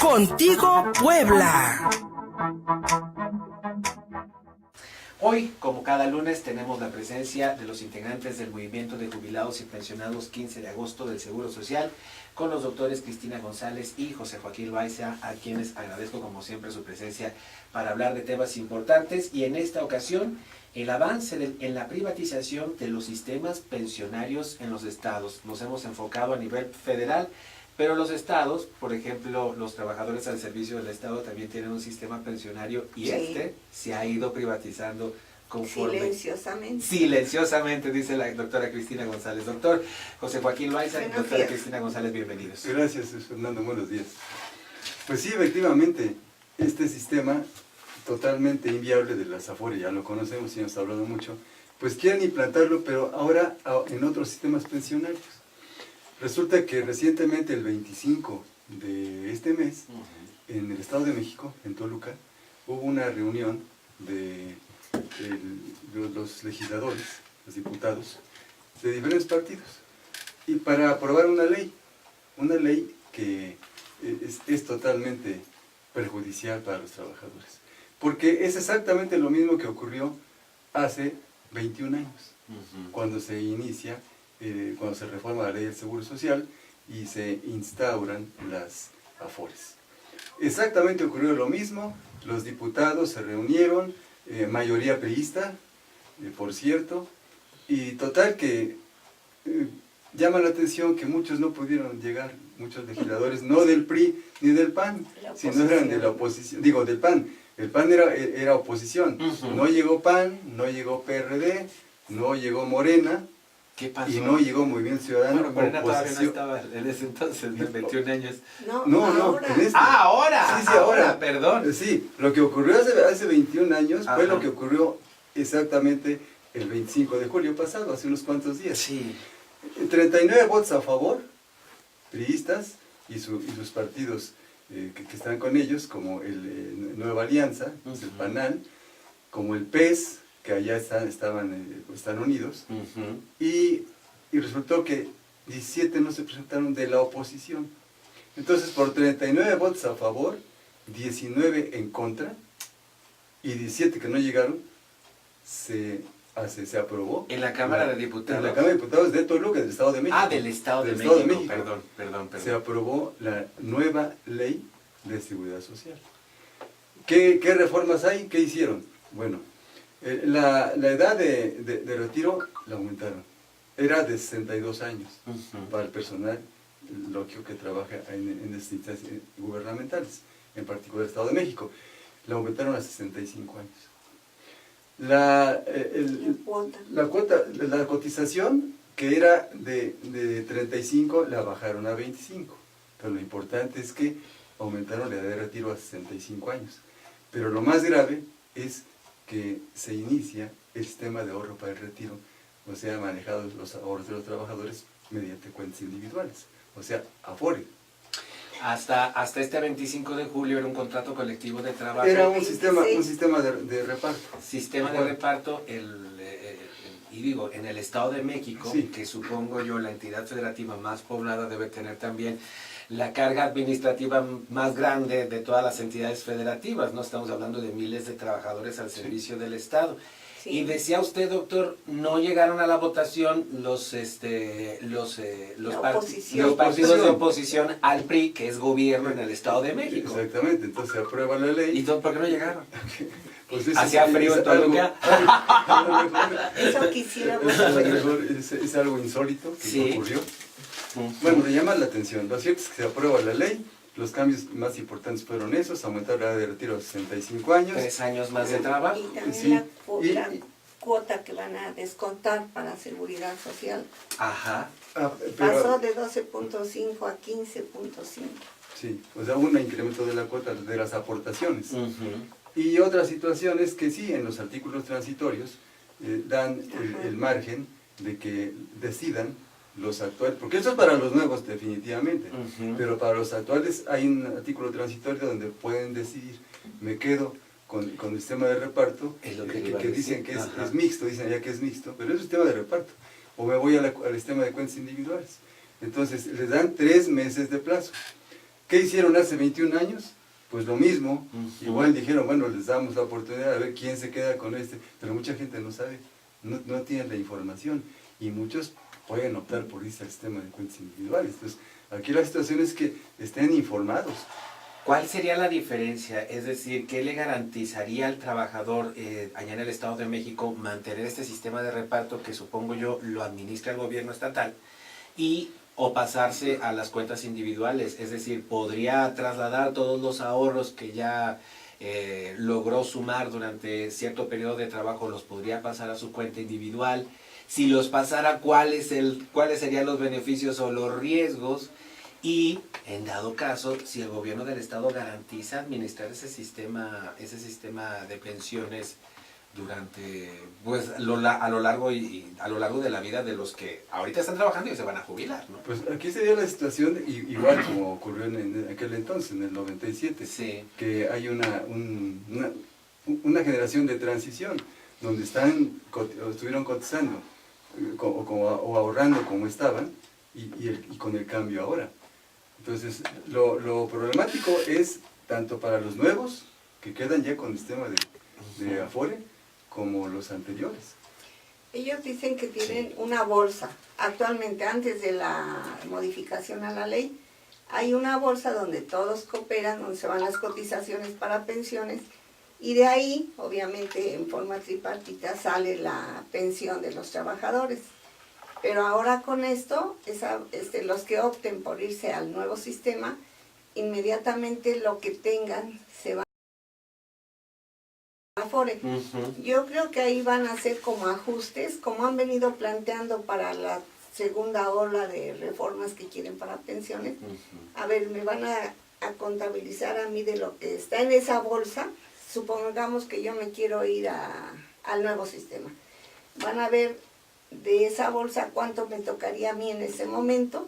Contigo Puebla. Hoy, como cada lunes, tenemos la presencia de los integrantes del Movimiento de Jubilados y Pensionados 15 de agosto del Seguro Social, con los doctores Cristina González y José Joaquín Loaiza, a quienes agradezco como siempre su presencia para hablar de temas importantes. Y en esta ocasión, el avance en la privatización de los sistemas pensionarios en los estados. Nos hemos enfocado a nivel federal, pero los estados, por ejemplo, los trabajadores al servicio del estado también tienen un sistema pensionario y Sí. se ha ido privatizando conforme... Silenciosamente. Silenciosamente, dice la doctora Cristina González. Doctor José Joaquín Loaiza y Buenos doctora días. Cristina González, bienvenidos. Gracias, Fernando, buenos días. Pues sí, efectivamente, este sistema totalmente inviable de las Afore, ya lo conocemos y hemos hablado mucho, pues quieren implantarlo, pero ahora en otros sistemas pensionarios. Resulta que recientemente, el 25 de este mes, en el Estado de México, en Toluca, hubo una reunión de los legisladores, los diputados, de diferentes partidos, y para aprobar una ley que es totalmente perjudicial para los trabajadores. Porque es exactamente lo mismo que ocurrió hace 21 años, cuando se inicia, cuando se reforma la ley del Seguro Social y se instauran las Afores. Exactamente ocurrió lo mismo, los diputados se reunieron, mayoría priista, por cierto, y total que llama la atención que muchos no pudieron llegar, muchos legisladores, no del PRI ni del PAN, sino eran de la oposición, digo del PAN. El PAN era oposición, no llegó PAN, no llegó PRD, no llegó Morena, ¿Qué pasó? y no llegó Movimiento Ciudadano. Bueno, Morena todavía no oposición. estaba en ese entonces, de 21 años. No, ahora. en este. ¡Ah, ahora! Sí, ahora. Perdón. Sí, lo que ocurrió hace 21 años Ajá. fue lo que ocurrió exactamente el 25 de julio pasado, hace unos cuantos días. Sí. 39 votos a favor, priistas y sus partidos que están con ellos, como el Nueva Alianza, pues el PANAL, como el PES, que allá están unidos, y resultó que 17 no se presentaron de la oposición. Entonces, por 39 votos a favor, 19 en contra, y 17 que no llegaron, se aprobó. En la Cámara de Diputados. En la Cámara de Diputados de Toluca, del Estado de México. Ah, del Estado de Del México. Estado de México. Perdón. Se aprobó la nueva ley de seguridad social. ¿Qué reformas hay? ¿Qué hicieron? Bueno, la edad de retiro la aumentaron. Era de 62 años para el personal loquio que trabaja en estas instancias gubernamentales, en particular el Estado de México. La aumentaron a 65 años. La cotización, que era de 35, la bajaron a 25. Pero lo importante es que aumentaron la edad de retiro a 65 años. Pero lo más grave es que se inicia el sistema de ahorro para el retiro, o sea, manejados los ahorros de los trabajadores mediante cuentas individuales, o sea, Afore. Hasta este 25 de julio era un contrato colectivo de trabajo. Era un sistema de reparto. Sistema de reparto, y digo, en el Estado de México, Sí. que supongo yo la entidad federativa más poblada debe tener también la carga administrativa más grande de todas las entidades federativas, ¿no? Estamos hablando de miles de trabajadores al servicio del Estado. Sí. Y decía usted, doctor, no llegaron a la votación los partidos de oposición al PRI, que es gobierno en el Estdo de México. Exactamente, entonces se aprueba la ley. ¿Y por qué no llegaron? Pues ¿Hacía frío en Toluca? Eso quisiéramos a lo saber. mejor es algo insólito que Sí. ocurrió. Bueno, me llama la atención. Lo cierto es que se aprueba la ley. Los cambios más importantes fueron esos: aumentar la edad de retiro a 65 años. 3 años más de trabajo. Y también Sí. la cuota que van a descontar para seguridad social. Ajá. Pasó de 12.5 a 15.5. Sí, o sea, un incremento de la cuota de las aportaciones. Y otras situaciones que sí, en los artículos transitorios, dan el margen de que decidan los actuales, porque eso es para los nuevos definitivamente, pero para los actuales hay un artículo transitorio donde pueden decidir, me quedo con el sistema de reparto, Es lo que que dicen que es mixto, dicen ya que es mixto, pero es un sistema de reparto, o me voy al sistema de cuentas individuales. Entonces, les dan 3 meses de plazo. ¿Qué hicieron hace 21 años? Pues lo mismo. Igual dijeron, bueno, les damos la oportunidad de ver quién se queda con este. Pero mucha gente no sabe, no tiene la información. Y muchos pueden optar por irse al sistema de cuentas individuales. Entonces, aquí la situación es que estén informados. ¿Cuál sería la diferencia? Es decir, ¿qué le garantizaría al trabajador allá en el Estado de México mantener este sistema de reparto que supongo yo lo administra el gobierno estatal o pasarse a las cuentas individuales? Es decir, ¿podría trasladar todos los ahorros que ya logró sumar durante cierto periodo de trabajo, los podría pasar a su cuenta individual? Si los pasara, ¿cuáles serían los beneficios o los riesgos? Y, en dado caso, si el gobierno del estado garantiza administrar ese sistema de pensiones durante, pues, a lo largo de la vida de los que ahorita están trabajando y se van a jubilar, ¿no? Pues aquí sería la situación igual como ocurrió en aquel entonces, en el 97, sí, que hay una generación de transición, donde estuvieron cotizando o ahorrando como estaban y con el cambio ahora. Entonces, lo problemático es tanto para los nuevos, que quedan ya con el sistema de Afore, como los anteriores. Ellos dicen que tienen una bolsa. Actualmente, antes de la modificación a la ley, hay una bolsa donde todos cooperan, donde se van las cotizaciones para pensiones, y de ahí, obviamente, en forma tripartita, sale la pensión de los trabajadores. Pero ahora con esto, los que opten por irse al nuevo sistema, inmediatamente lo que tengan se va a Afore. Yo creo que ahí van a hacer como ajustes, como han venido planteando para la segunda ola de reformas que quieren para pensiones. A ver, me van a contabilizar a mí de lo que está en esa bolsa. Supongamos que yo me quiero ir al nuevo sistema. Van a ver de esa bolsa cuánto me tocaría a mí en ese momento.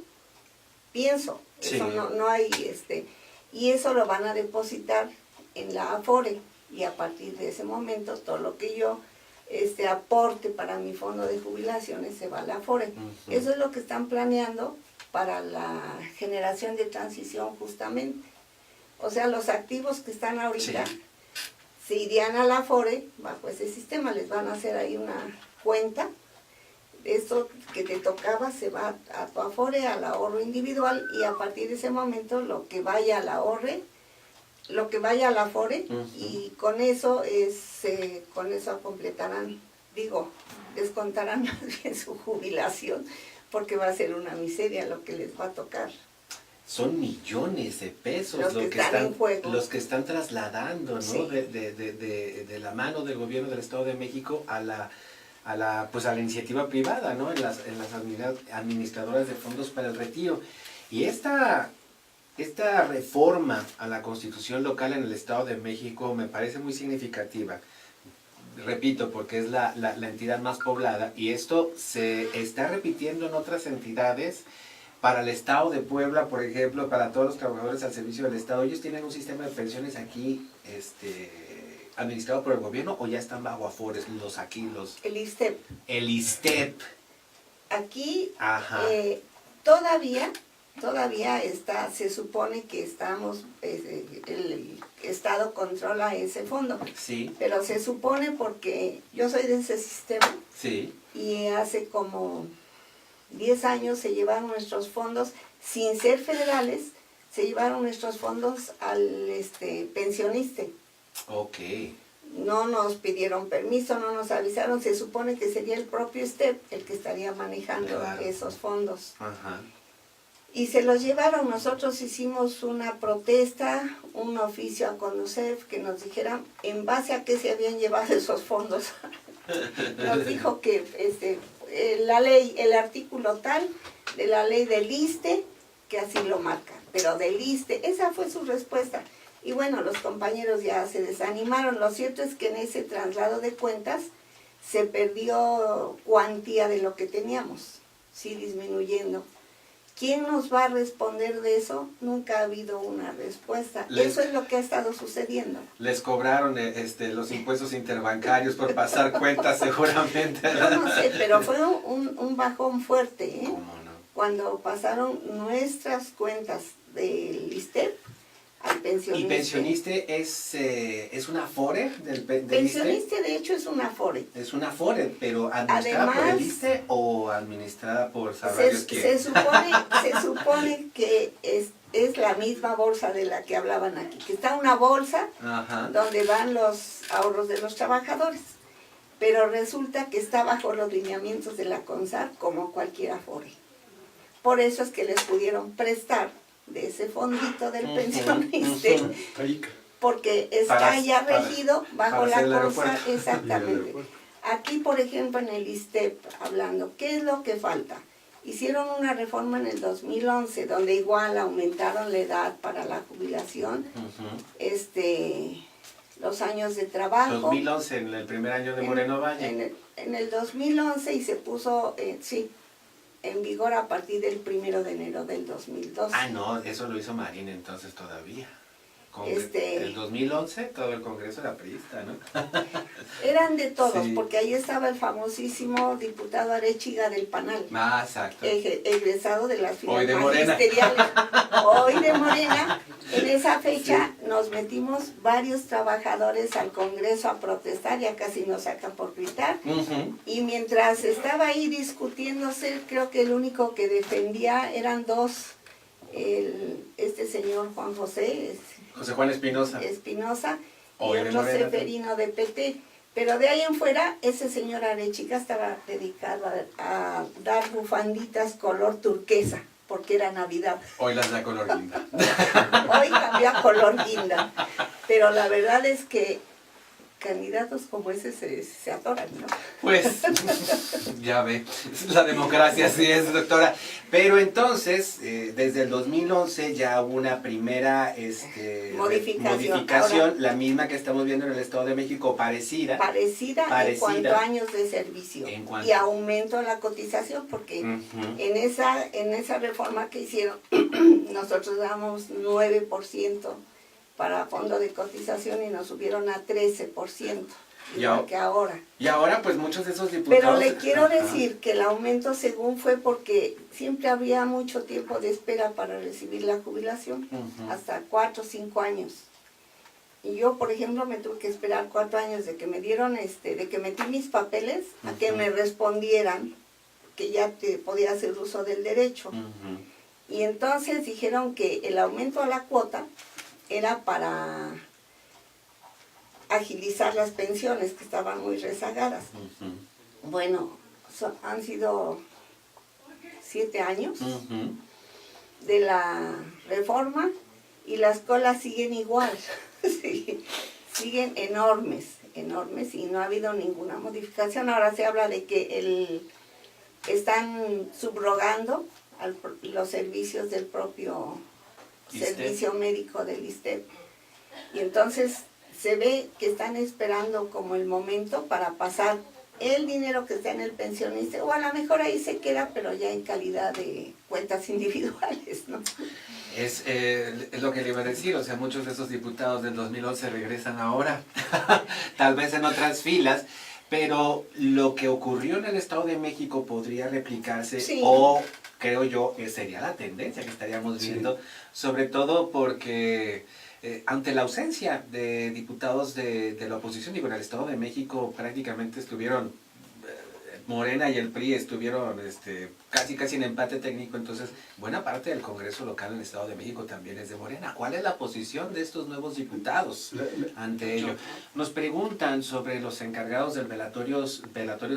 Pienso, sí. Eso no hay, y eso lo van a depositar en la Afore, y a partir de ese momento todo lo que yo aporte para mi fondo de jubilaciones se va a la Afore. Eso es lo que están planeando para la generación de transición justamente. O sea, los activos que están ahorita, sí, se irían a la Afore bajo ese sistema, les van a hacer ahí una cuenta. Eso que te tocaba se va a tu Afore, al ahorro individual, y a partir de ese momento lo que vaya al Afore, y con eso completarán, descontarán más bien su jubilación, porque va a ser una miseria lo que les va a tocar. Son millones de pesos los que están trasladando, ¿no? Sí. De la mano del gobierno del Estado de México a la iniciativa privada, ¿no? En las administradoras de fondos para el retiro. Y esta reforma a la Constitución local en el Estado de México me parece muy significativa. Repito, porque es la entidad más poblada, y esto se está repitiendo en otras entidades. Para el Estado de Puebla, por ejemplo, para todos los trabajadores al servicio del Estado, ellos tienen un sistema de pensiones aquí administrado por el gobierno, o ya están bajo Afores el ISSSTEP. El ISSSTEP. Aquí todavía se supone que estamos, el Estado controla ese fondo. Sí. Pero se supone, porque yo soy de ese sistema. Sí. Y hace como 10 años se llevaron nuestros fondos, sin ser federales, se llevaron nuestros fondos al pensionista. Ok. No nos pidieron permiso, no nos avisaron, se supone que sería el propio STEP el que estaría manejando esos fondos. Ajá. Y se los llevaron. Nosotros hicimos una protesta, un oficio a CONUCEF que nos dijeran en base a qué se habían llevado esos fondos. Nos dijo que la ley, el artículo tal de la ley del ISSSTE, que así lo marca, pero del ISSSTE, esa fue su respuesta. Y bueno, los compañeros ya se desanimaron. Lo cierto es que en ese traslado de cuentas se perdió cuantía de lo que teníamos, sí, disminuyendo. ¿Quién nos va a responder de eso? Nunca ha habido una respuesta. Eso es lo que ha estado sucediendo. Les cobraron los impuestos interbancarios por pasar cuentas seguramente. Yo no sé, pero fue un bajón fuerte, ¿eh? ¿Cómo no? cuando pasaron nuestras cuentas del ISSSTE al pensionista. ¿Y pensioniste es una FORE del ISSSTE? Pensionista de hecho es una FORE. Es una FORE, pero ¿administrada por el ISSSTE o administrada por sabrás quién? Se supone que es la misma bolsa de la que hablaban aquí, que está una bolsa Ajá. donde van los ahorros de los trabajadores, pero resulta que está bajo los lineamientos de la CONSAR como cualquier AFORE. Por eso es que les pudieron prestar de ese fondito del pensionista, porque está ya regido bajo la CONSAR, exactamente. Aquí, por ejemplo, en el ISSSTE, hablando, ¿qué es lo que falta? Hicieron una reforma en el 2011, donde igual aumentaron la edad para la jubilación, los años de trabajo. 2011, en el primer año de Moreno Valle. En el 2011 y se puso, en vigor a partir del 1 de enero del 2012. Ah, no, eso lo hizo Marín entonces todavía. El 2011 todo el Congreso era priista, ¿no? Eran de todos, sí. Porque ahí estaba el famosísimo diputado Arechiga del Panal. Ah, exacto. Egresado de las filas Morena. magisteriales. Hoy de Morena. En esa fecha nos metimos varios trabajadores al Congreso a protestar, ya casi nos sacan por gritar. Y mientras estaba ahí discutiéndose, creo que el único que defendía eran dos. Este señor Juan José Juan Espinosa y otro Seferino de PT, pero de ahí en fuera ese señor Arechiga estaba dedicado a dar bufanditas color turquesa porque era Navidad. Hoy las da color guinda. Hoy cambió a color guinda, pero la verdad es que candidatos como ese se atoran, ¿no? Pues, ya ve, la democracia sí es, doctora. Pero entonces, desde el 2011 ya hubo una primera modificación, ahora, la misma que estamos viendo en el Estado de México, parecida en cuanto a años de servicio y aumento en la cotización, porque en esa reforma que hicieron, nosotros damos 9% para fondo de cotización y nos subieron a 13%, igual que ahora. Y ahora pues muchos de esos diputados... Pero le quiero decir que el aumento según fue porque siempre había mucho tiempo de espera para recibir la jubilación, hasta 4 o 5 años. Y yo, por ejemplo, me tuve que esperar 4 años de que me dieron, de que metí mis papeles, a que me respondieran que ya te podía hacer uso del derecho. Y entonces dijeron que el aumento a la cuota era para agilizar las pensiones que estaban muy rezagadas. Bueno, han sido 7 años de la reforma y las colas siguen igual, sí, siguen enormes y no ha habido ninguna modificación. Ahora se habla de que están subrogando los servicios del propio servicio médico del ISSSTE. Y entonces se ve que están esperando como el momento para pasar el dinero que está en el pensionista, o a lo mejor ahí se queda, pero ya en calidad de cuentas individuales, ¿no? Es lo que le iba a decir, o sea, muchos de esos diputados del 2011 regresan ahora, tal vez en otras filas, pero lo que ocurrió en el Estado de México podría replicarse, sí, o creo yo sería la tendencia que estaríamos viendo, sobre todo porque ante la ausencia de diputados de la oposición, digo, en el Estado de México prácticamente estuvieron, Morena y el PRI estuvieron casi en empate técnico, entonces buena parte del Congreso local en el Estado de México también es de Morena. ¿Cuál es la posición de estos nuevos diputados ante ello? Nos preguntan sobre los encargados del velatorios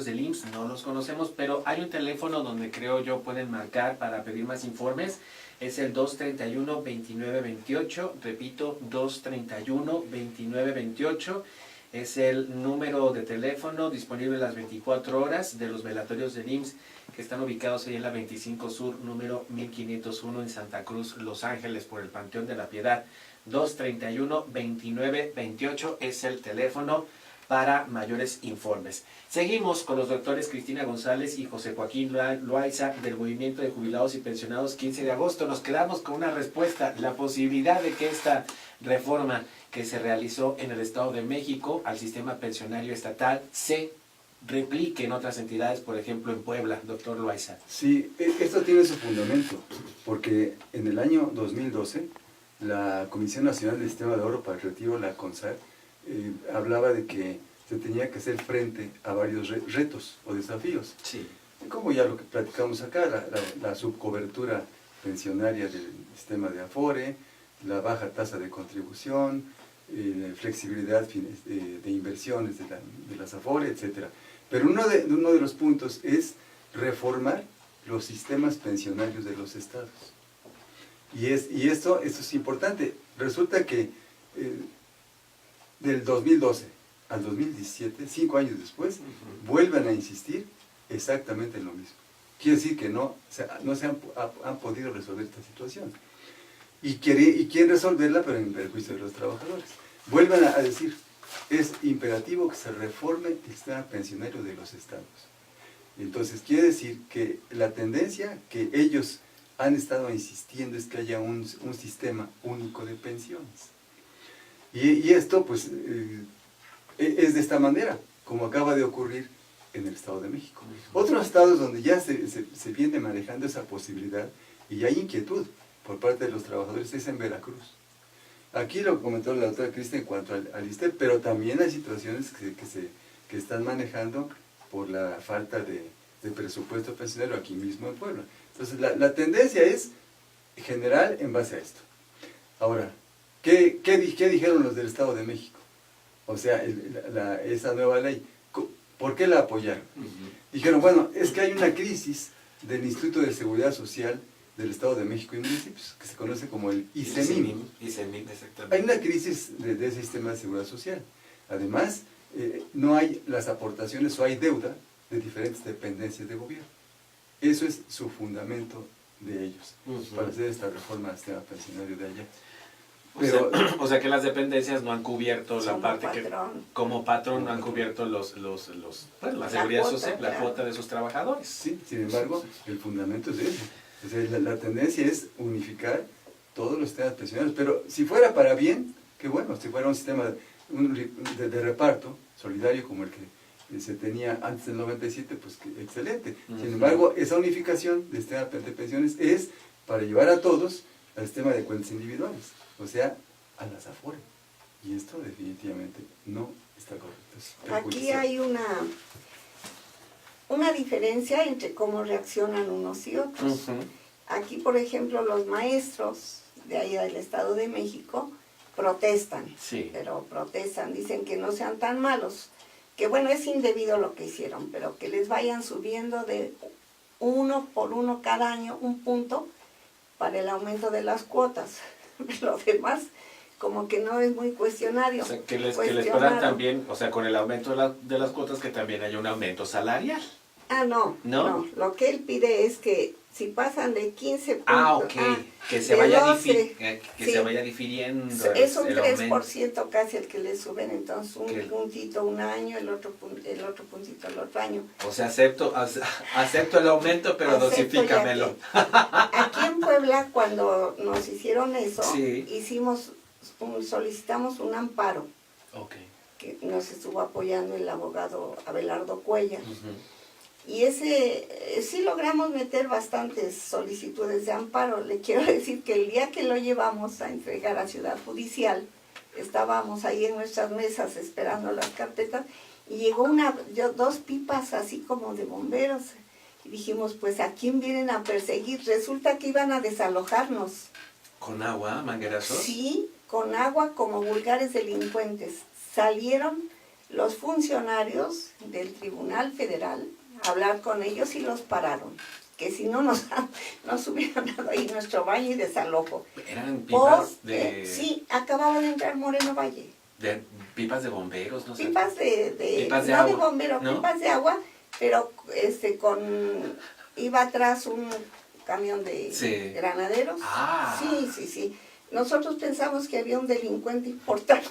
del IMSS, no los conocemos, pero hay un teléfono donde creo yo pueden marcar para pedir más informes. Es el 231-2928, repito, 231-2928. Es el número de teléfono disponible las 24 horas de los velatorios del IMSS, que están ubicados ahí en la 25 Sur, número 1501 en Santa Cruz, Los Ángeles, por el Panteón de la Piedad. 231-2928 es el teléfono para mayores informes. Seguimos con los doctores Cristina González y José Joaquín Loaiza del Movimiento de Jubilados y Pensionados 15 de agosto. Nos quedamos con una respuesta, la posibilidad de que esta reforma que se realizó en el Estado de México al sistema pensionario estatal se replique en otras entidades, por ejemplo en Puebla, doctor Loaiza? Sí, esto tiene su fundamento, porque en el año 2012 la Comisión Nacional del Sistema de Ahorro para el Retiro, la CONSAR, hablaba de que se tenía que hacer frente a varios retos o desafíos. Sí. Como ya lo que platicamos acá, la subcobertura pensionaria del sistema de Afore, la baja tasa de contribución, flexibilidad de inversiones de las Afore, etc. Pero uno de los puntos es reformar los sistemas pensionarios de los estados. Y esto es importante. Resulta que del 2012 al 2017, 5 años después, vuelven a insistir exactamente en lo mismo. Quiere decir que no se han podido resolver esta situación. Y quieren resolverla, pero en perjuicio de los trabajadores. Vuelven a decir, es imperativo que se reforme el sistema pensionario de los estados. Entonces, quiere decir que la tendencia que ellos han estado insistiendo es que haya un sistema único de pensiones. Y esto, pues, es de esta manera, como acaba de ocurrir en el Estado de México. Otros estados donde ya se viene manejando esa posibilidad y hay inquietud por parte de los trabajadores es en Veracruz. Aquí lo comentó la doctora Cristian en cuanto al ISSSTE, pero también hay situaciones que están manejando por la falta de presupuesto pensionario aquí mismo en Puebla. Entonces la tendencia es general en base a esto. Ahora, ¿qué dijeron los del Estado de México? O sea, esa nueva ley, ¿por qué la apoyaron? Dijeron, bueno, es que hay una crisis del Instituto de Seguridad Social del Estado de México y municipios, que se conoce como el ISEMIM. ISEMIM, exactamente. Hay una crisis de ese sistema de seguridad social. Además, no hay las aportaciones o hay deuda de diferentes dependencias de gobierno. Eso es su fundamento de ellos, para hacer esta reforma del sistema pensionario de allá. Pero, o sea que las dependencias no han cubierto la parte patrón. que como patrón no han cubierto la seguridad social, la claro. cuota de sus trabajadores. sí, sin embargo, el fundamento es ese. O sea, la tendencia es unificar todos los sistemas pensionarios, pero si fuera para bien, qué bueno, si fuera un sistema de reparto solidario como el que se tenía antes del 97, pues excelente. Sin embargo, esa unificación de sistema de pensiones es para llevar a todos al sistema de cuentas individuales, o sea, a las Afore. Y esto definitivamente no está correcto. Aquí hay una diferencia entre cómo reaccionan unos y otros. Aquí, por ejemplo, los maestros de allá del Estado de México protestan, pero protestan, dicen que no sean tan malos, que bueno, es indebido lo que hicieron, pero que les vayan subiendo de 1 por 1 cada año, un punto, para el aumento de las cuotas. Lo demás, como que no es muy cuestionario. O sea, que les puedan también, o sea, con el aumento de las cuotas, que también haya un aumento salarial. No. Lo que él pide es que si pasan de 15 puntos... que se vaya se vaya difiriendo. Es un 3% casi el que le suben, entonces un puntito un año, el otro puntito el otro año. O sea, acepto el aumento, pero dosifícamelo. Aquí en Puebla, cuando nos hicieron eso, solicitamos un amparo, que nos estuvo apoyando el abogado Abelardo Cuella. Y sí logramos meter bastantes solicitudes de amparo. Le quiero decir que el día que lo llevamos a entregar a Ciudad Judicial, estábamos ahí en nuestras mesas esperando las carpetas, y llegó 2 pipas así como de bomberos. Y dijimos, pues, ¿a quién vienen a perseguir? Resulta que iban a desalojarnos. ¿Con agua, manguerazos? Sí, con agua, como vulgares delincuentes. Salieron los funcionarios del Tribunal Federal a hablar con ellos y los pararon. Que si no nos hubieran dado ahí nuestro baño y desalojo. ¿Eran pipas de...? Sí, acababa de entrar Moreno Valle. ¿De pipas de bomberos? No sé. Pipas pipas de no agua. De bomberos, ¿no? Pipas de agua, pero iba atrás un camión de granaderos. Sí. Nosotros pensamos que había un delincuente importante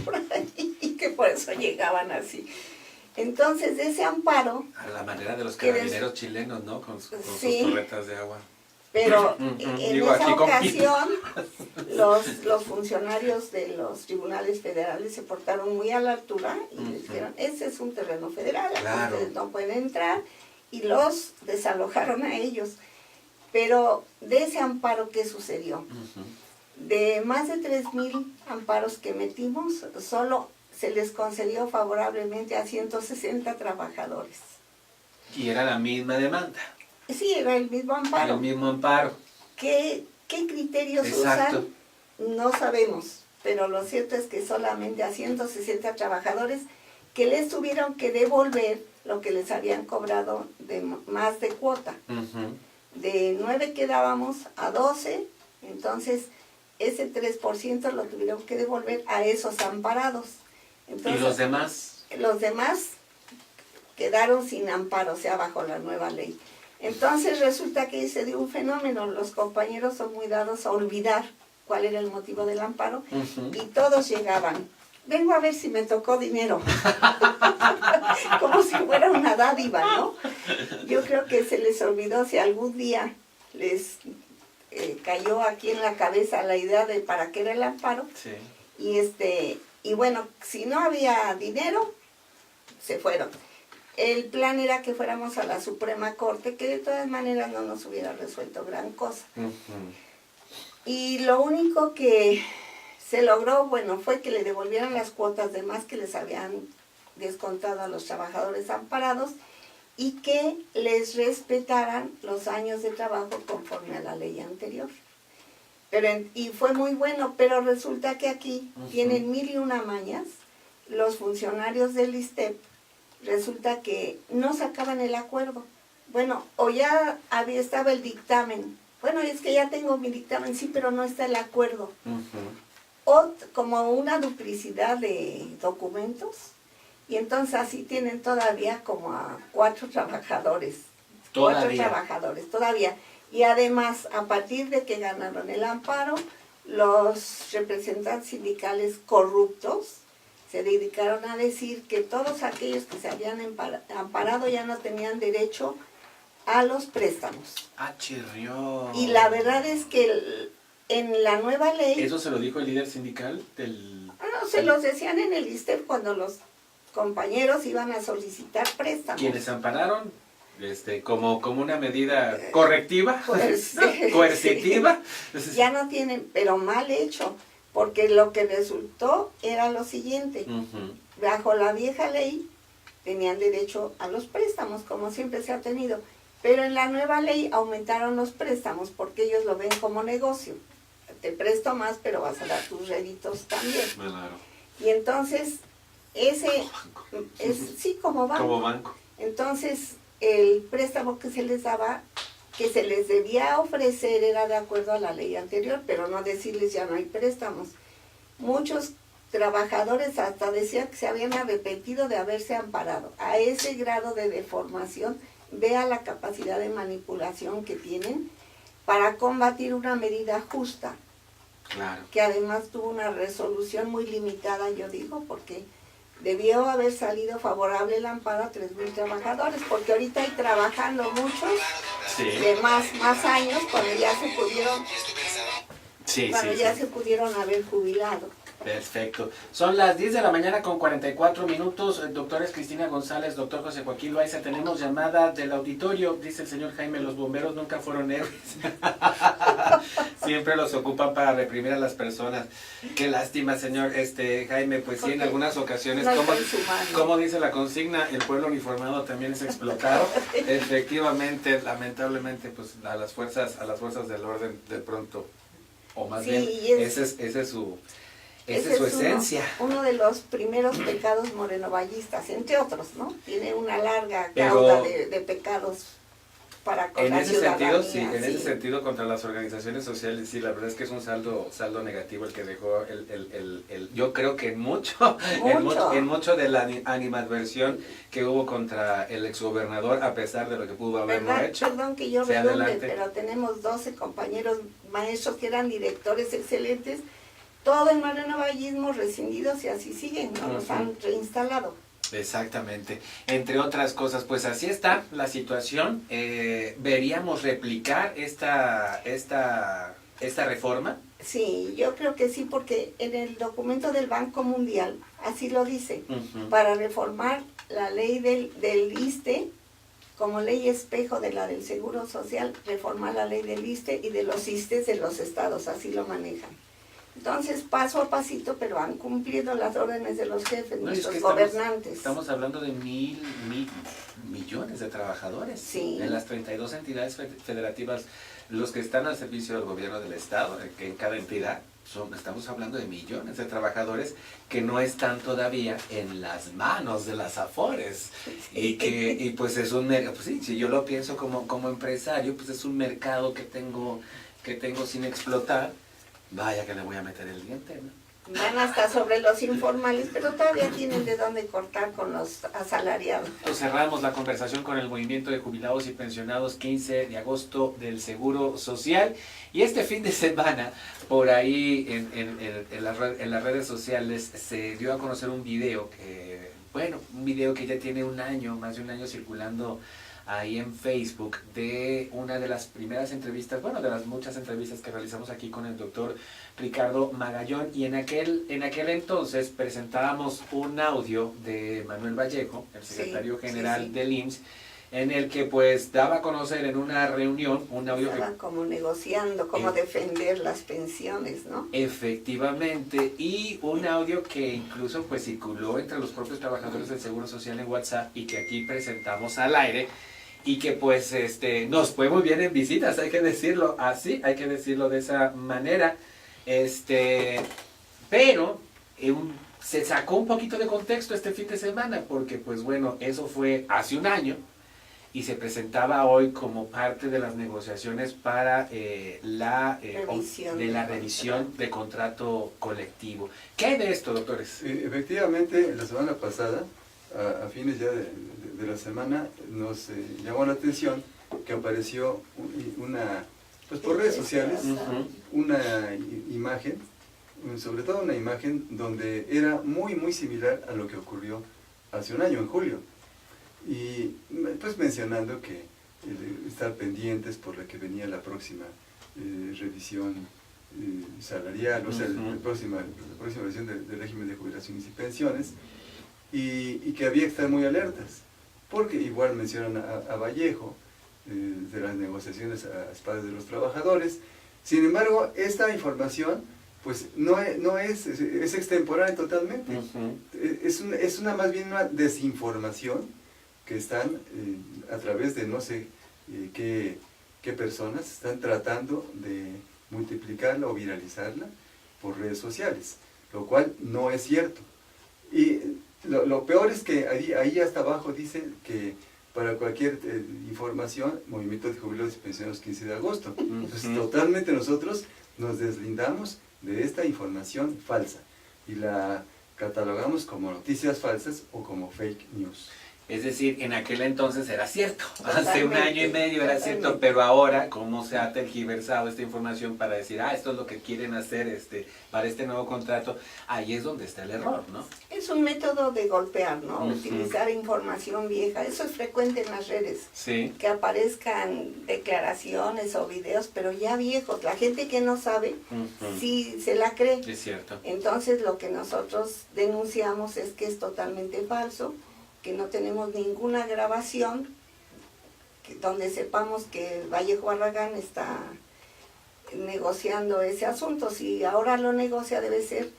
por ahí y que por eso llegaban así. Entonces, de ese amparo... A la manera de los carabineros chilenos, ¿no? Con sus torretas de agua. Pero en esa ocasión, los funcionarios de los tribunales federales se portaron muy a la altura y les dijeron, ese es un terreno federal, Claro. ustedes no pueden entrar, y los desalojaron a ellos. Pero de ese amparo, ¿qué sucedió? De más de 3,000 amparos que metimos, solo se les concedió favorablemente a 160 trabajadores. Y era la misma demanda. Sí, era el mismo amparo. El mismo amparo. ¿Qué criterios Exacto. usan? No sabemos, pero lo cierto es que solamente a 160 trabajadores que les tuvieron que devolver lo que les habían cobrado de más de cuota. De 9 que dábamos a 12, entonces ese 3% lo tuvieron que devolver a esos amparados. Entonces, ¿Y los demás? Los demás quedaron sin amparo, o sea, bajo la nueva ley. Entonces resulta que se dio un fenómeno, los compañeros son muy dados a olvidar cuál era el motivo del amparo y todos llegaban. Vengo a ver si me tocó dinero. Como si fuera una dádiva, ¿no? Yo creo que se les olvidó si algún día les cayó aquí en la cabeza la idea de para qué era el amparo. Sí. Y bueno, si no había dinero, se fueron. El plan era que fuéramos a la Suprema Corte, que de todas maneras no nos hubiera resuelto gran cosa. Y lo único que se logró, bueno, fue que le devolvieran las cuotas de más que les habían descontado a los trabajadores amparados y que les respetaran los años de trabajo conforme a la ley anterior. Y fue muy bueno, pero resulta que aquí tienen 1001 mañas los funcionarios del ISSSTE. Resulta que no sacaban el acuerdo. Bueno, o ya estaba el dictamen. Bueno, es que ya tengo mi dictamen, sí, pero no está el acuerdo. O como una duplicidad de documentos. Y entonces así tienen todavía como a 4 trabajadores. Todavía. 4 trabajadores, todavía. Y además, a partir de que ganaron el amparo, los representantes sindicales corruptos se dedicaron a decir que todos aquellos que se habían amparado ya no tenían derecho a los préstamos. Ah, chirrió. Y la verdad es que en la nueva ley... ¿Eso se lo dijo el líder sindical del...? No, se los decían en el ISSSTE cuando los compañeros iban a solicitar préstamos. ¿Quienes ampararon? Como una medida correctiva, Pues, coercitiva. Sí. Ya no tienen, pero mal hecho, porque lo que resultó era lo siguiente. Bajo la vieja ley tenían derecho a los préstamos, como siempre se ha tenido, pero en la nueva ley aumentaron los préstamos porque ellos lo ven como negocio. Te presto más, pero vas a dar tus réditos también. Claro. Y entonces, sí, como banco. Como banco. Entonces, el préstamo que se les daba, que se les debía ofrecer, era de acuerdo a la ley anterior, pero no decirles ya no hay préstamos. Muchos trabajadores hasta decían que se habían arrepentido de haberse amparado. A ese grado de deformación, vea la capacidad de manipulación que tienen para combatir una medida justa. Claro. Que además tuvo una resolución muy limitada, yo digo, porque debió haber salido favorable el amparo a 3,000 trabajadores, porque ahorita hay trabajando muchos de más años cuando ya se pudieron, se pudieron haber jubilado. Perfecto. Son las 10 de la mañana con 44 minutos. Doctores Cristina González, doctor José Joaquín Loaiza, tenemos llamada del auditorio. Dice el señor Jaime, los bomberos nunca fueron héroes. Siempre los ocupan para reprimir a las personas. Qué lástima, señor Jaime. Pues sí, en algunas ocasiones, como dice la consigna, el pueblo uniformado también es explotado. Efectivamente, lamentablemente, pues a las fuerzas del orden de pronto, o más bien, ese es su esencia. Uno de los primeros pecados morenovallistas, entre otros, ¿no? Tiene una larga cauda de pecados para con la ciudadanía. En ese sentido, contra las organizaciones sociales, sí, la verdad es que es un saldo negativo el que dejó yo creo que en mucho de la animadversión que hubo contra el exgobernador, a pesar de lo que pudo haberlo hecho. Perdón que yo redonde, pero tenemos 12 compañeros maestros que eran directores excelentes, todo el morenovallismo rescindidos y así siguen, ¿no? Los han reinstalado. Exactamente. Entre otras cosas, pues así está la situación. Veríamos replicar esta esta reforma? Sí, yo creo que sí, porque en el documento del Banco Mundial así lo dice, para reformar la ley del ISSSTE, como ley espejo de la del Seguro Social, reformar la ley del ISSSTE y de los ISSSTEs de los estados, así lo manejan. Entonces, paso a pasito, pero han cumplido las órdenes de los jefes, No, nuestros es que gobernantes. Estamos hablando de millones de trabajadores. Sí. En las 32 entidades federativas, los que están al servicio del gobierno del estado, que en cada entidad, estamos hablando de millones de trabajadores que no están todavía en las manos de las AFORES. Y pues es un mercado, pues sí, si yo lo pienso como empresario, pues es un mercado que tengo sin explotar. Vaya que le voy a meter el diente, ¿no? Van hasta sobre los informales, pero todavía tienen de dónde cortar con los asalariados. Entonces cerramos la conversación con el Movimiento de Jubilados y Pensionados 15 de agosto del Seguro Social. Y este fin de semana, por ahí en las redes sociales, se dio a conocer un video que ya tiene más de un año circulando ahí en Facebook, de una de las primeras entrevistas, de las muchas entrevistas que realizamos aquí con el doctor Ricardo Magallón, y en aquel entonces presentábamos un audio de Manuel Vallejo, el secretario general del IMSS, en el que pues daba a conocer en una reunión un audio Estaban como negociando cómo defender las pensiones, ¿no? Efectivamente, y un audio que incluso pues circuló entre los propios trabajadores del Seguro Social en WhatsApp y que aquí presentamos al aire, y que pues nos fue muy bien en visitas, hay que decirlo así, hay que decirlo de esa manera, pero se sacó un poquito de contexto este fin de semana, porque pues bueno, eso fue hace un año, y se presentaba hoy como parte de las negociaciones para la revisión de contrato colectivo. ¿Qué hay de esto, doctores? Efectivamente, la semana pasada, a fines ya de la semana, nos llamó la atención que apareció pues por redes sociales, una imagen, sobre todo una imagen donde era muy muy similar a lo que ocurrió hace un año, en julio. Y pues mencionando que estar pendientes por la que venía la próxima revisión salarial, o sea, la próxima revisión del régimen de jubilaciones y pensiones, y que había que estar muy alertas, porque igual mencionan a Vallejo, de las negociaciones a espaldas de los trabajadores. Sin embargo, esta información pues no es extemporánea totalmente. Es más bien una desinformación que están a través de no sé qué personas están tratando de multiplicarla o viralizarla por redes sociales, lo cual no es cierto. Y lo peor es que ahí hasta abajo dice que para cualquier información, Movimiento de Jubilados y Pensionados 15 de agosto. Entonces totalmente nosotros nos deslindamos de esta información falsa y la catalogamos como noticias falsas o como fake news. Es decir, en aquel entonces era cierto, hace un año y medio era cierto, pero ahora, ¿cómo se ha tergiversado esta información para decir, esto es lo que quieren hacer para este nuevo contrato? Ahí es donde está el error, ¿no? Es un método de golpear, ¿no? Utilizar información vieja, eso es frecuente en las redes, que aparezcan declaraciones o videos, pero ya viejos, la gente que no sabe, sí se la cree. Es cierto. Entonces lo que nosotros denunciamos es que es totalmente falso, que no tenemos ninguna grabación donde sepamos que Vallejo Barragán está negociando ese asunto. Si ahora lo negocia, debe ser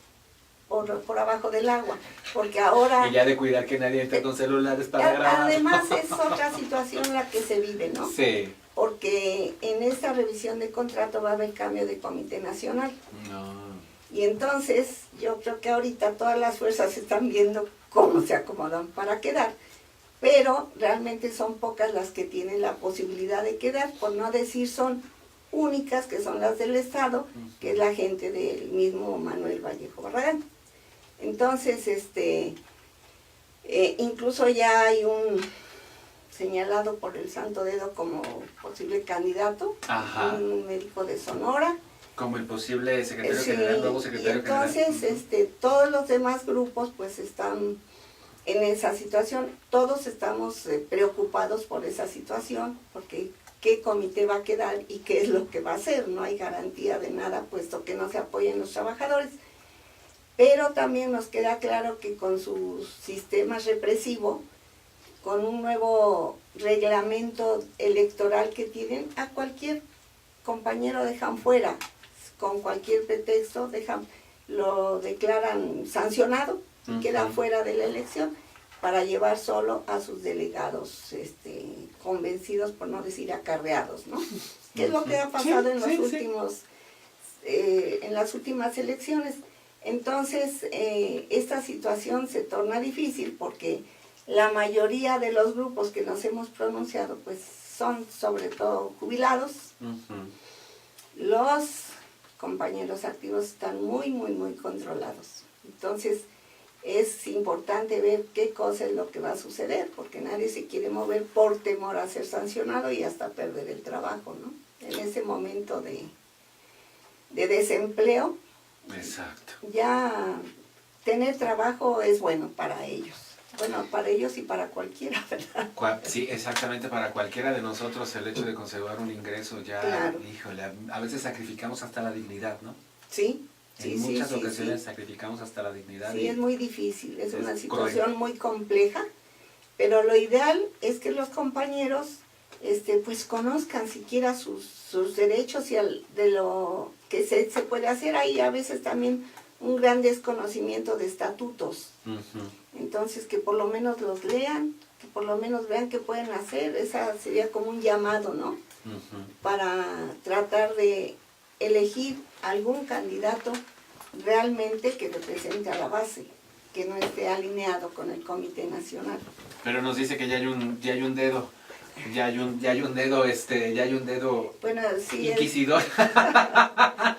por abajo del agua, porque ahora... Y ya de cuidar que nadie entre con celulares para grabar. Además es otra situación la que se vive, ¿no? Sí. Porque en esta revisión de contrato va a haber cambio de comité nacional. No. Y entonces yo creo que ahorita todas las fuerzas están viendo cómo se acomodan para quedar, pero realmente son pocas las que tienen la posibilidad de quedar, por no decir son únicas, que son las del Estado, que es la gente del mismo Manuel Vallejo Barragán. Entonces, incluso ya hay un señalado por el Santo Dedo como posible candidato, un médico de Sonora, como el posible secretario general, nuevo secretario general. Entonces, todos los demás grupos pues están en esa situación. Todos estamos preocupados por esa situación, porque qué comité va a quedar y qué es lo que va a hacer. No hay garantía de nada, puesto que no se apoyan los trabajadores. Pero también nos queda claro que con su sistema represivo, con un nuevo reglamento electoral que tienen, a cualquier compañero dejan fuera, con cualquier pretexto lo declaran sancionado y queda fuera de la elección, para llevar solo a sus delegados convencidos, por no decir acarreados, ¿no? Que es lo que ha pasado en las últimas elecciones. Entonces, esta situación se torna difícil porque la mayoría de los grupos que nos hemos pronunciado, pues son sobre todo jubilados. Los compañeros activos están muy, muy, muy controlados. Entonces, es importante ver qué cosa es lo que va a suceder, porque nadie se quiere mover por temor a ser sancionado y hasta perder el trabajo, ¿no? En ese momento de desempleo, exacto, ya tener trabajo es bueno para ellos. Bueno, para ellos y para cualquiera, ¿verdad? Sí, exactamente, para cualquiera de nosotros el hecho de conservar un ingreso ya, claro. Híjole, a veces sacrificamos hasta la dignidad, ¿no? Sí. En muchas ocasiones sacrificamos hasta la dignidad. Sí, es muy difícil, es una situación muy compleja, pero lo ideal es que los compañeros pues conozcan siquiera sus derechos y de lo que se puede hacer. Ahí a veces también un gran desconocimiento de estatutos. Entonces, que por lo menos los lean, que por lo menos vean qué pueden hacer. Esa sería como un llamado, ¿no? Para tratar de elegir algún candidato realmente que represente a la base, que no esté alineado con el Comité Nacional. Pero nos dice que ya hay un dedo. Ya hay un dedo, bueno, sí, inquisidor.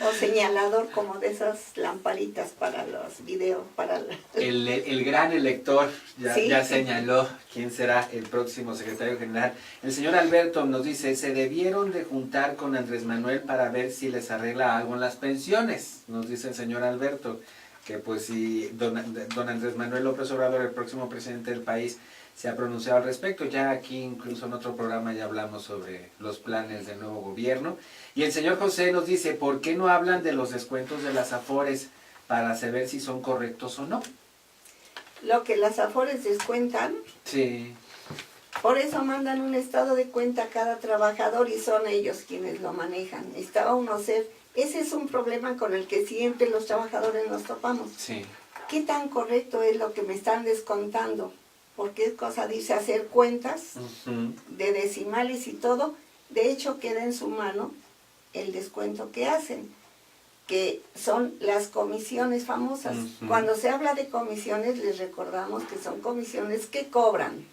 O señalador, como de esas lamparitas para los videos, para el gran elector ya señaló quién será el próximo secretario general. El señor Alberto nos dice, se debieron de juntar con Andrés Manuel para ver si les arregla algo en las pensiones. Nos dice el señor Alberto, que pues si don Andrés Manuel López Obrador, el próximo presidente del país, se ha pronunciado al respecto. Ya aquí incluso en otro programa ya hablamos sobre los planes del nuevo gobierno. Y el señor José nos dice, ¿por qué no hablan de los descuentos de las AFORES para saber si son correctos o no? Lo que las AFORES descuentan. Sí. Por eso mandan un estado de cuenta a cada trabajador y son ellos quienes lo manejan. Necesitaba uno ser. Ese es un problema con el que siempre los trabajadores nos topamos. Sí. ¿Qué tan correcto es lo que me están descontando? Porque es cosa de irse a hacer cuentas de decimales y todo. De hecho, queda en su mano el descuento que hacen, que son las comisiones famosas. Cuando se habla de comisiones, les recordamos que son comisiones que cobran,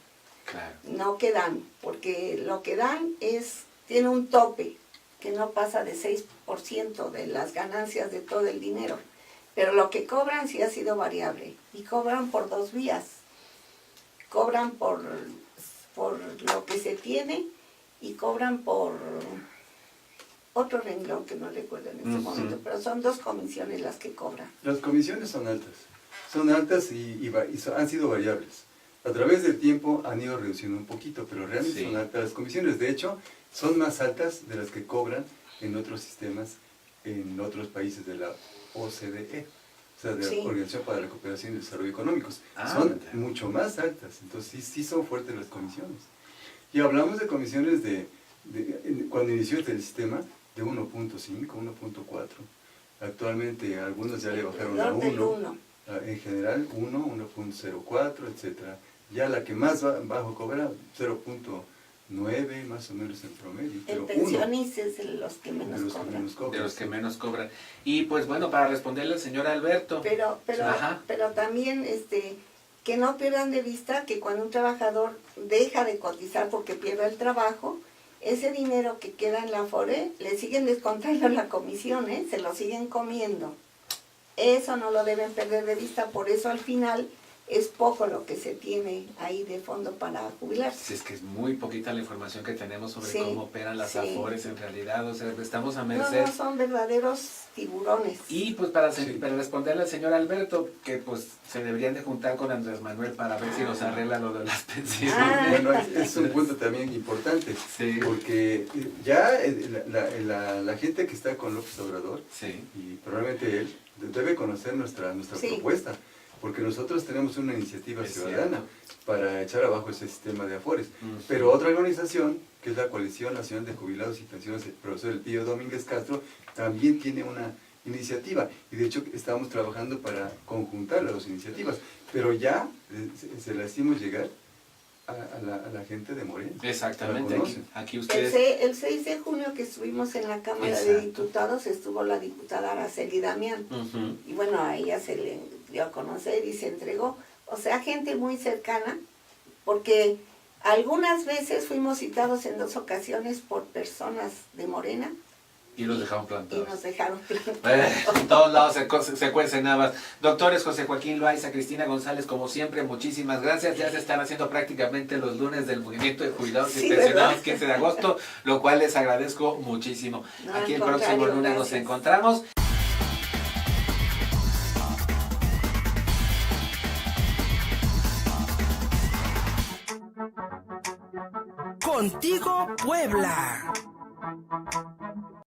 claro, no que dan, porque lo que dan tiene un tope que no pasa de 6% de las ganancias de todo el dinero. Pero lo que cobran sí ha sido variable, y cobran por dos vías. Cobran por lo que se tiene y cobran por otro renglón que no recuerdo en este momento, pero son dos comisiones las que cobran. Las comisiones son altas y han sido variables. A través del tiempo han ido reduciendo un poquito, pero realmente son altas las comisiones. De hecho, son más altas de las que cobran en otros sistemas, en otros países de la OCDE. O sea, de la Organización para la Cooperación y el Desarrollo Económicos. Son mucho más altas, entonces sí son fuertes las comisiones. Y hablamos de comisiones cuando inició este sistema, de 1.5, 1.4. Actualmente algunos ya le bajaron a 1, en general 1, 1.04, etc. Ya la que más bajo cobra, 0.9 más o menos en promedio. El pensionista es de los que menos cobran. De los que menos cobran. Y pues bueno, para responderle al señor Alberto. Pero también que no pierdan de vista que cuando un trabajador deja de cotizar porque pierde el trabajo, ese dinero que queda en la AFORE le siguen descontando la comisión, se lo siguen comiendo. Eso no lo deben perder de vista, por eso al final es poco lo que se tiene ahí de fondo para jubilarse. Sí, es que es muy poquita la información que tenemos sobre Sí, cómo operan las sí. afores en realidad, o sea, estamos a No, merced. no, son verdaderos tiburones. Y pues para Sí. responderle al señor Alberto, que pues se deberían de juntar con Andrés Manuel para ver si nos arregla lo de las pensiones. Ah. Bueno, es un punto también importante, Sí. porque ya la gente que está con López Obrador, Sí. y probablemente él, debe conocer nuestra Sí. propuesta, porque nosotros tenemos una iniciativa Es ciudadana para echar abajo ese sistema de afores. Ujú. Pero otra organización, que es la Coalición Nacional de Jubilados y Pensiones del profesor Elpidio Domínguez Castro, también tiene una iniciativa, y de hecho estamos trabajando para conjuntar las dos iniciativas, pero ya se las hicimos llegar a la gente de Morena. Exactamente, La aquí, conocen. aquí El, ustedes... el 6 de junio que estuvimos en la Cámara Exacto. de Diputados estuvo la diputada Araceli Damián. Ujú. Y bueno, a ella se le dio a conocer y se entregó. O sea, gente muy cercana, porque algunas veces fuimos citados en 2 ocasiones por personas de Morena Y los dejaron y plantados. nos dejaron plantados. En todos lados se cuecen habas. Doctores José Joaquín Loaiza, Cristina González, como siempre, muchísimas gracias. Ya se están haciendo prácticamente los lunes del Movimiento de Jubilados y Sí, Pensionados, ¿verdad? 15 de agosto, lo cual les agradezco muchísimo. No, Aquí el al próximo contrario, lunes nos gracias. encontramos. Contigo Puebla.